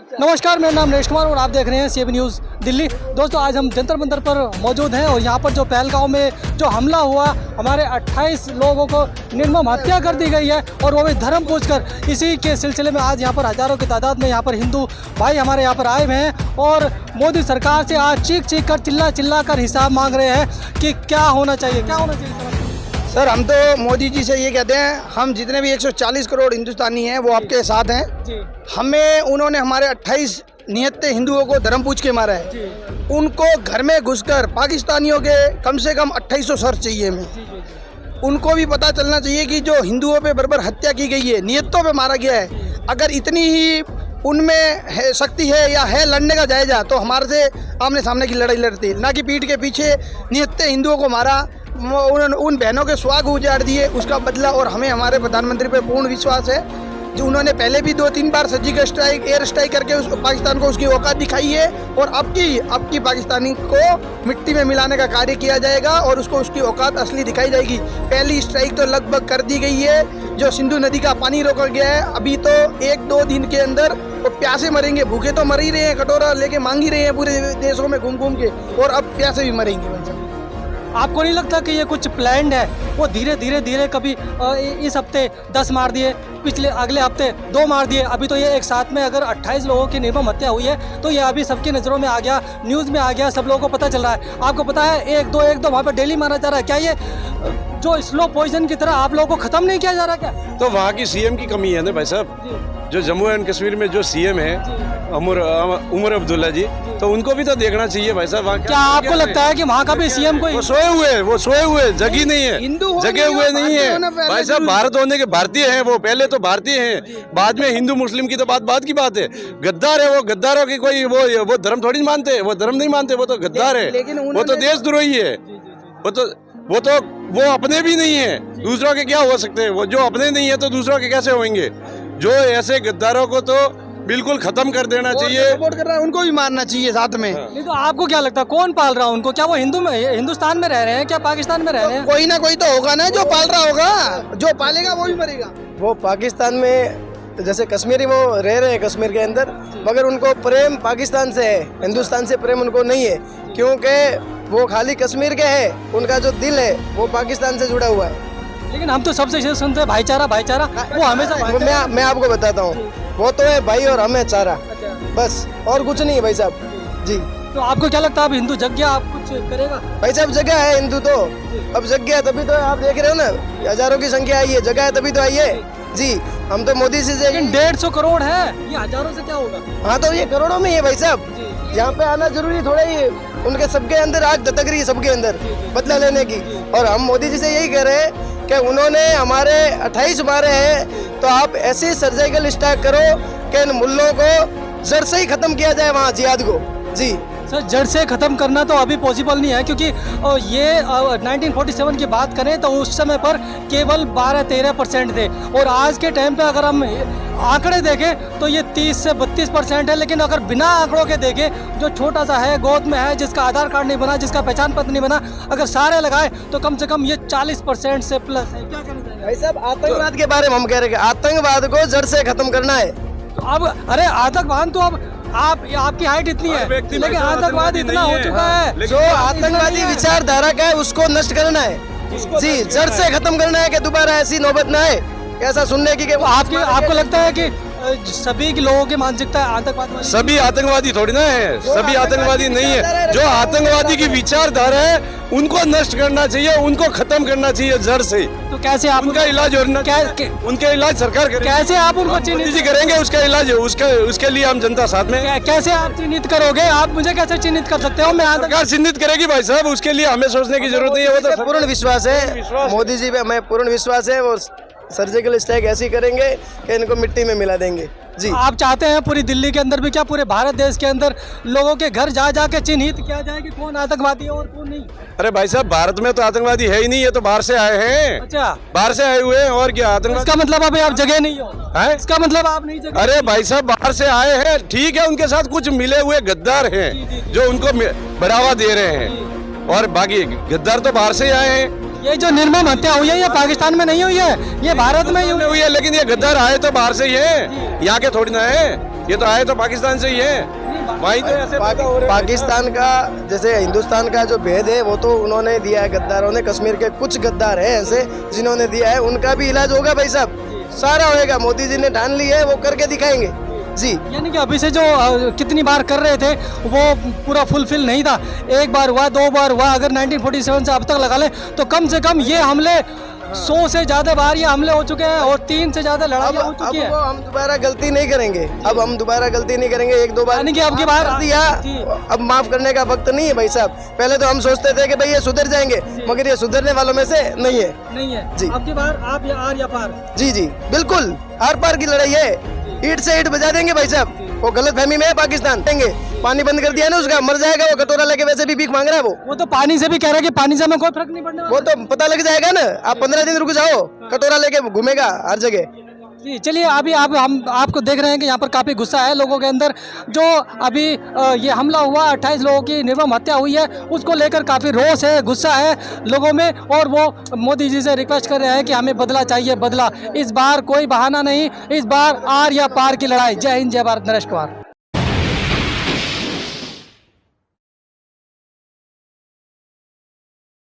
नमस्कार, मेरा नाम नरेश कुमार और आप देख रहे हैं सीएबी न्यूज़ दिल्ली। दोस्तों, आज हम जंतर मंतर पर मौजूद हैं और यहाँ पर जो पहलगांव में जो हमला हुआ, हमारे 28 लोगों को निर्मम हत्या कर दी गई है और वो भी धर्म पूछकर। इसी के सिलसिले में आज यहाँ पर हज़ारों की तादाद में यहाँ पर हिंदू भाई हमारे यहाँ पर आए हुए हैं और मोदी सरकार से आज चीख चीख कर चिल्ला कर हिसाब मांग रहे हैं कि क्या होना चाहिए, क्या होना चाहिए। सर, हम तो मोदी जी से ये कहते हैं, हम जितने भी 140 करोड़ हिंदुस्तानी हैं वो आपके साथ हैं जी। हमें उन्होंने हमारे 28 निहत्ते हिंदुओं को धर्म पूछ के मारा है जी। उनको घर में घुसकर पाकिस्तानियों के कम से कम 2800 सर चाहिए हमें। उनको भी पता चलना चाहिए कि जो हिंदुओं पे बर्बर हत्या की गई है, निहत्तों पे मारा गया है, अगर इतनी ही उनमें है शक्ति है या है लड़ने का जायजा, तो हमारे से आमने सामने की लड़ाई लड़ती, ना कि पीठ के पीछे निहत्ते हिंदुओं को मारा, उन बहनों के सुहाग उजाड़ दिए, उसका बदला। और हमें हमारे प्रधानमंत्री पर पूर्ण विश्वास है, जो उन्होंने पहले भी 2-3 बार सर्जिकल स्ट्राइक, एयर स्ट्राइक करके उसको पाकिस्तान को उसकी औकात दिखाई है और अब की पाकिस्तानी को मिट्टी में मिलाने का कार्य किया जाएगा और उसको उसकी औकात असली दिखाई जाएगी। पहली स्ट्राइक तो लगभग कर दी गई है, जो सिंधु नदी का पानी रोका गया है, अभी तो 1-2 दिन के अंदर वो प्यासे मरेंगे, भूखे तो मर ही रहे हैं, कटोरा लेके मांग ही रहे हैं पूरे देशों में घूम के, और अब प्यासे भी मरेंगे। आपको नहीं लगता कि ये कुछ प्लान्ड है? वो धीरे धीरे कभी इस हफ्ते 10 मार दिए, पिछले अगले हफ्ते 2 मार दिए, अभी तो ये एक साथ में अगर 28 लोगों की निर्मम हत्या हुई है तो ये अभी सबकी नज़रों में आ गया, न्यूज़ में आ गया, सब लोगों को पता चल रहा है। आपको पता है 1-2 वहाँ पर डेली मारा जा रहा है। क्या ये जो स्लो पॉइजन की तरह आप लोगों को ख़त्म नहीं किया जा रहा क्या? तो वहाँ की सीएम की कमी है ना भाई साहब। जो जम्मू एंड कश्मीर में जो सीएम है उमर अब्दुल्ला जी, तो उनको भी तो देखना चाहिए भाई साहब। क्या आपको लगता है कि वहाँ का भी सीएम कोई वो सोए हुए जगी नहीं है, जगे हुए नहीं है भाई साहब। भारत होने के भारतीय हैं, वो पहले तो भारतीय हैं, बाद में हिंदू मुस्लिम की तो बात की बात है। गद्दार है वो, गद्दारों की कोई वो धर्म थोड़ी मानते, वो धर्म नहीं मानते, वो तो गद्दार है, वो तो देशद्रोही है, वो अपने भी नहीं है, दूसरों के क्या हो सकते हैं। वो जो अपने नहीं है तो दूसरों के कैसे होंगे। जो ऐसे गद्दारों को तो बिल्कुल खत्म कर देना चाहिए, सपोर्ट कर रहा है, उनको भी मारना चाहिए साथ में। नहीं तो आपको क्या लगता है कौन पाल रहा है उनको? क्या वो हिंदुस्तान में रह रहे हैं, क्या पाकिस्तान में रह रहे हैं? कोई ना कोई तो होगा ना जो पाल रहा होगा, जो पालेगा वो भी मरेगा। वो पाकिस्तान में जैसे कश्मीरी वो रह रहे हैं कश्मीर के अंदर, मगर उनको प्रेम पाकिस्तान से है, हिंदुस्तान से प्रेम उनको नहीं है, क्योंकि वो खाली कश्मीर के है, उनका जो दिल है वो पाकिस्तान से जुड़ा हुआ है। लेकिन हम तो सबसे सुनते हैं भाईचारा, वो हमेशा मैं आपको बताता हूँ, वो तो है भाई और हमें चारा, बस और कुछ नहीं है भाई साहब जी। तो आपको क्या लगता है अब हिंदू जग गया, आप कुछ करेगा? भाई साहब जगह है हिंदू तो, अब जग गया तभी तो आप देख रहे हो ना, हजारों की संख्या आई है, जगह है तभी तो आई है जी। हम तो मोदी से 150 करोड़ है, ये हजारों से क्या होगा? हाँ तो ये करोड़ों में है भाई साहब, यहाँ पे आना जरूरी थोड़ा ही, उनके सबके अंदर आग दतक रही है, सबके अंदर बदला लेने की। और हम मोदी जी से यही कह रहे हैं कि उन्होंने हमारे 28 मारे हैं, तो आप ऐसी सर्जिकल स्ट्राइक करो कि इन मुल्लों को जड़ से ही खत्म किया जाए वहाँ जिहाद को जी। सर, जड़ से ख़त्म करना तो अभी पॉसिबल नहीं है, क्योंकि ये 1947 की बात करें तो उस समय पर केवल 12-13% थे और आज के टाइम पे अगर हम आंकड़े देखें तो ये 30 से 32% है। लेकिन अगर बिना आंकड़ों के देखें, जो छोटा सा है, गोद में है, जिसका आधार कार्ड नहीं बना, जिसका पहचान पत्र नहीं बना, अगर सारे लगाए तो कम से कम ये 40% से प्लस है। क्या कहना चाहिए भाई साहब? आतंकवाद के बारे में हम कह रहे हैं, आतंकवाद को जड़ से खत्म करना है। तो अब अरे आतंकवाद तो अब आपकी हाइट इतनी है, लेकिन आतंकवाद इतना हो चुका है। जो आतंकवादी विचारधारा का है उसको नष्ट करना है जी, जड़ से खत्म करना है कि दोबारा ऐसी नौबत ना आए। ऐसा सुनने की आपको लगता है कि सभी के लोगों की मानसिकता आतंकवाद? सभी आतंकवादी थोड़ी ना है, सभी आतंकवादी नहीं है। जो आतंकवादी की विचारधारा है उनको नष्ट करना चाहिए, उनको खत्म करना चाहिए जड़ से। तो कैसे आप उनका इलाज उनके इलाज सरकार करेगी। कैसे आप उनको चिन्हित करेंगे? उसका इलाज उसके लिए हम जनता साथ में। कैसे आप चिन्हित करोगे? आप मुझे कैसे चिन्हित कर सकते हो? मैं सरकार चिन्हित करेगी भाई साहब, उसके लिए हमें सोचने की जरूरत नहीं है। वो तो पूर्ण विश्वास है मोदी जी पे, हमें पूर्ण विश्वास है, वो सर्जिकल स्ट्राइक ऐसी करेंगे कि इनको मिट्टी में मिला देंगे जी। आप चाहते हैं पूरी दिल्ली के अंदर भी, क्या पूरे भारत देश के अंदर लोगों के घर जा के चिन्हित किया जाए कि कौन आतंकवादी है और कौन नहीं? अरे भाई साहब, भारत में तो आतंकवादी है ही नहीं, ये तो बाहर से आए हैं। अच्छा, बाहर से आए हुए हैं और क्या आतंकवादी? इसका मतलब अभी आप जगह नहीं हो है? इसका मतलब आप नहीं जगह? अरे भाई साहब, बाहर से आए हैं, ठीक है, उनके साथ कुछ मिले हुए गद्दार हैं जो उनको बढ़ावा दे रहे हैं, और बाकी गद्दार तो बाहर से ही आए हैं। ये जो निर्मम हत्या हुई है ये पाकिस्तान में नहीं हुई है, ये भारत में ही हुई है। लेकिन ये गद्दार आए तो बाहर से ही है, यहाँ के थोड़ी ना है। ये तो आए तो पाकिस्तान से ही है। वहीं तो ऐसे पाकिस्तान का जैसे हिंदुस्तान का जो भेद है वो तो उन्होंने दिया है गद्दारों ने। कश्मीर के कुछ गद्दार हैं ऐसे जिन्होंने दिया है, उनका भी इलाज होगा भाई साहब, सारा होएगा। मोदी जी ने ठान ली है, वो करके दिखाएंगे जी। यानी कि अभी से जो कितनी बार कर रहे थे वो पूरा फुलफिल नहीं था। एक बार हुआ, 2 बार हुआ, अगर 1947 से अब तक लगा ले तो कम से कम ये हमले 100 से ज्यादा बार ये हमले हो चुके हैं और 3 से ज्यादा लड़ाइयाँ हो चुकी है। अब हम दोबारा गलती नहीं करेंगे, अब हम दोबारा गलती नहीं करेंगे। 1-2 बार यानी कि अब की बार दिया, अब माफ करने का वक्त नहीं है भाई साहब। पहले तो हम सोचते थे कि भाई ये सुधर जाएंगे, मगर ये सुधरने वालों में से नहीं है जी। अब की बार आप या आर या पार? जी जी बिल्कुल, आर पार की लड़ाई है। ईंट से ईंट बजा देंगे भाई साहब। वो गलत फहमी में है पाकिस्तान, देंगे पानी बंद कर दिया ना उसका, मर जाएगा वो। कटोरा लेके वैसे भी भीख मांग रहा है वो तो पानी से भी कह रहा है कि पानी से हमें कोई फर्क नहीं पड़ने वाला। वो तो पता लग जाएगा ना। आप 15 दिन रुक जाओ, कटोरा लेके घूमेगा हर जगह। जी चलिए, अभी हम आपको देख रहे हैं कि यहाँ पर काफ़ी गुस्सा है लोगों के अंदर। जो अभी ये हमला हुआ, 28 लोगों की निर्मम हत्या हुई है, उसको लेकर काफ़ी रोष है, गुस्सा है लोगों में। और वो मोदी जी से रिक्वेस्ट कर रहे हैं कि हमें बदला चाहिए, बदला। इस बार कोई बहाना नहीं, इस बार आर या पार की लड़ाई। जय हिंद, जय भारत। नरेश कुमार।